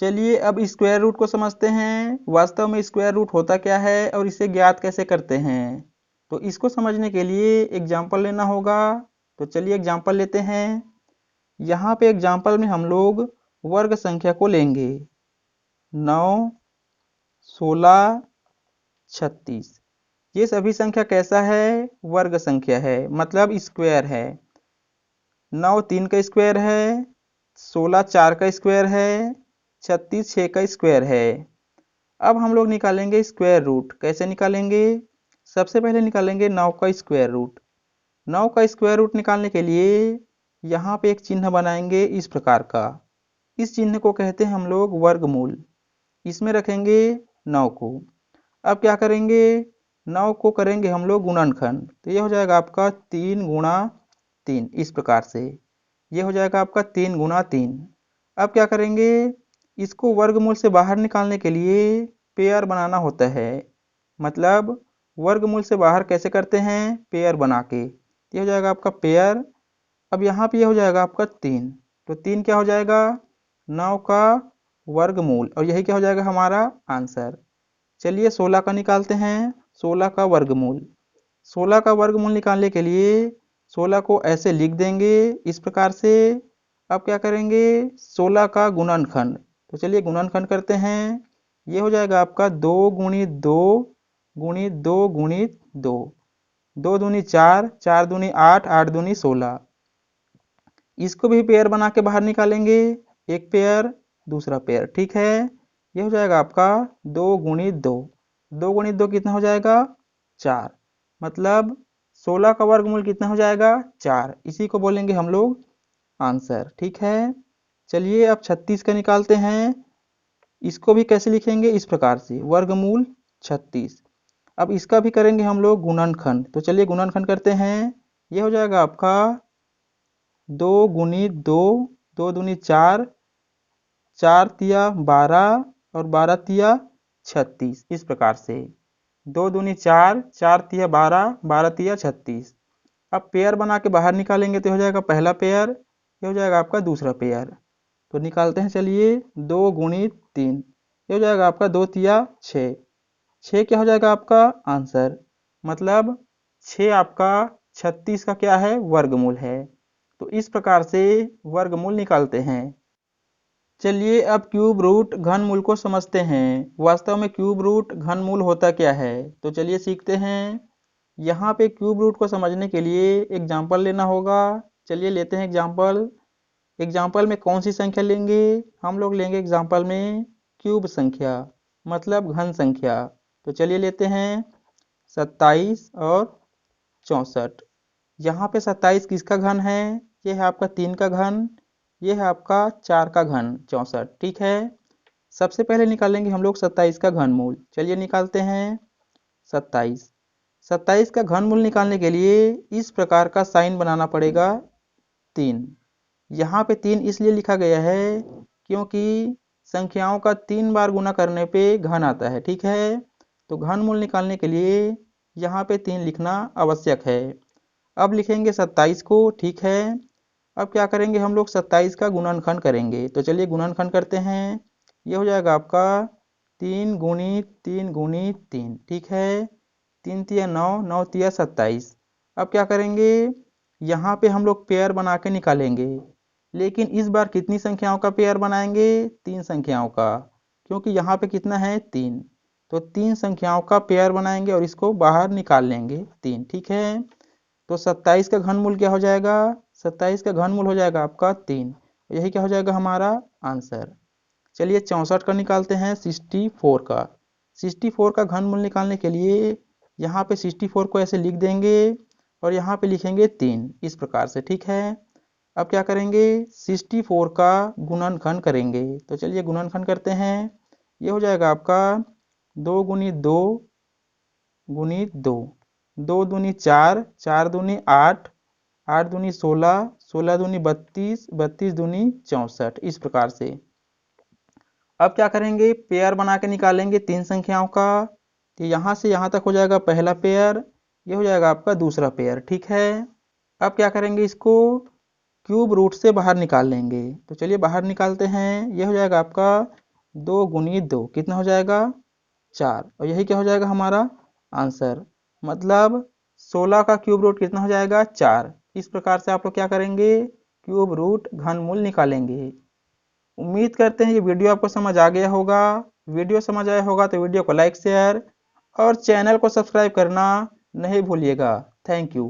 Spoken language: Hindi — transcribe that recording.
चलिए अब स्क्वायर रूट को समझते हैं। वास्तव में स्क्वायर रूट होता क्या है और इसे ज्ञात कैसे करते हैं। तो इसको समझने के लिए एग्जाम्पल लेना होगा। तो चलिए एग्जाम्पल लेते हैं। यहाँ पे एग्जाम्पल में हम लोग वर्ग संख्या को लेंगे 9, 16, 36। ये सभी संख्या कैसा है? वर्ग संख्या है, मतलब स्क्वायर है। 9 3 का स्क्वायर है, 16 4 का स्क्वायर है, 36 6 का स्क्वायर है। अब हम लोग निकालेंगे स्क्वायर रूट। कैसे निकालेंगे? सबसे पहले निकालेंगे 9 का स्क्वायर रूट। 9 का स्क्वायर रूट निकालने के लिए यहाँ पे एक चिन्ह बनाएंगे इस प्रकार का। इस चिन्ह को कहते हैं हम लोग वर्गमूल। इसमें रखेंगे 9 को। अब क्या करेंगे? 9 को करेंगे हम लोग गुणनखंड। तो ये हो जाएगा आपका 3 गुणा 3, इस प्रकार से। ये हो जाएगा आपका 3 गुणा 3। अब क्या करेंगे? इसको वर्गमूल से बाहर निकालने के लिए पेयर बनाना होता है। मतलब वर्गमूल से बाहर कैसे करते हैं? पेयर बना के। ये हो जाएगा आपका पेयर। अब यहाँ पे ये हो जाएगा आपका 3। तो 3 क्या हो जाएगा? 9 का वर्गमूल, और यही क्या हो जाएगा हमारा आंसर। चलिए 16 का निकालते हैं। 16 का वर्गमूल। 16 का वर्गमूल निकालने के लिए 16 को ऐसे लिख देंगे इस प्रकार से। अब क्या करेंगे? 16 का गुणनखंड। तो चलिए गुणनखंड करते हैं। ये हो जाएगा आपका 2 गुणित 2 गुणित 2 गुणित 2। 2 दूनी 4, 4 दूनी 8, 8 दूनी 16। इसको भी पेयर बना के बाहर निकालेंगे। एक पेयर, दूसरा पेयर, ठीक है। ये हो जाएगा आपका 2 गुणित 2। 2 गुणित 2 कितना हो जाएगा? 4। मतलब 16 का वर्गमूल कितना हो जाएगा? 4। इसी को बोलेंगे हम लोग आंसर, ठीक है। चलिए अब 36 का निकालते हैं। इसको भी कैसे लिखेंगे? इस प्रकार से, वर्गमूल 36। अब इसका भी करेंगे हम लोग गुणनखंड। तो चलिए गुणनखंड करते हैं। ये हो जाएगा आपका 2 गुणित 2, 2 दूनी 4, 4 तिया 12 और 12 तिया 36, इस प्रकार से। 2 दूनी 4, 4 तिया 12, 12 तिया 36। अब पेयर बना के बाहर निकालेंगे तो हो जाएगा पहला पेयर, ये हो जाएगा आपका दूसरा पेयर। तो निकालते हैं चलिए। 2 गुणित 3, ये हो जाएगा आपका 2 तिया 6। 6 क्या हो जाएगा आपका आंसर। मतलब 6 आपका 36 का क्या है? वर्गमूल है। तो इस प्रकार से वर्गमूल निकालते हैं। चलिए अब क्यूब रूट घनमूल को समझते हैं। वास्तव में क्यूब रूट घनमूल होता क्या है, तो चलिए सीखते हैं। यहाँ पे क्यूब रूट को समझने के लिए एग्जाम्पल लेना होगा। चलिए लेते हैं एग्जाम्पल। एग्जाम्पल में कौन सी संख्या लेंगे? हम लोग लेंगे एग्जाम्पल में क्यूब संख्या, मतलब घन संख्या। तो चलिए लेते हैं 27 और 64। यहाँ पे 27 किसका घन है? ये है आपका 3 का घन। ये है आपका 4 का घन 64, ठीक है। सबसे पहले निकालेंगे हम लोग 27 का घनमूल। चलिए निकालते हैं 27। 27 का घनमूल निकालने के लिए इस प्रकार का साइन बनाना पड़ेगा 3। यहाँ पे 3 इसलिए लिखा गया है क्योंकि संख्याओं का 3 बार गुना करने पे घन आता है, ठीक है। तो घनमूल निकालने के लिए यहाँ पे 3 लिखना आवश्यक है। अब लिखेंगे 27 को, ठीक है। अब क्या करेंगे? हम लोग 27 का गुणनखंड करेंगे। तो चलिए गुणनखंड करते हैं। ये हो जाएगा आपका 3 गुणित 3 गुणित 3, ठीक है। 3 तिया 9, 9 तिया 27। अब क्या करेंगे? यहाँ पे हम लोग पेयर बना के निकालेंगे। लेकिन इस बार कितनी संख्याओं का पेयर बनाएंगे? 3 संख्याओं का, क्योंकि यहाँ पे कितना है? 3। तो 3 संख्याओं का पेयर बनाएंगे और इसको बाहर निकाल लेंगे 3, ठीक है। तो 27 का घनमूल क्या हो जाएगा? 27 का घनमूल हो जाएगा आपका 3। यही क्या हो जाएगा हमारा आंसर। चलिए 64 का निकालते हैं, 64 का। 64 का घनमूल निकालने के लिए यहाँ पे 64 को ऐसे लिख देंगे और यहाँ पे लिखेंगे 3, इस प्रकार से, ठीक है। अब क्या करेंगे? 64 का गुणनखंड करेंगे। तो चलिए गुणनखंड करते हैं। ये हो जाएगा आपका 2 गुणित 2 गुणित 2। 2 दूनी 4, 4 दूनी 8, 8 दूनी 16, 16 दूनी 32, 32 दूनी 64, इस प्रकार से। अब क्या करेंगे? पेयर बना के निकालेंगे 3 संख्याओं का। तो यहाँ से यहाँ तक हो जाएगा पहला पेयर, ये हो जाएगा आपका दूसरा पेयर, ठीक है। अब क्या करेंगे? इसको क्यूब रूट से बाहर निकाल लेंगे। तो चलिए बाहर निकालते हैं। ये हो जाएगा आपका 2 गुनी 2 कितना हो जाएगा 4, और यही क्या हो जाएगा हमारा आंसर। मतलब 16 का क्यूब रूट कितना हो जाएगा 4। इस प्रकार से आप लोग क्या करेंगे, क्यूब रूट घनमूल निकालेंगे। उम्मीद करते हैं ये वीडियो आपको समझ आ गया होगा। वीडियो समझ आया होगा तो वीडियो को लाइक शेयर और चैनल को सब्सक्राइब करना नहीं भूलिएगा। Thank you.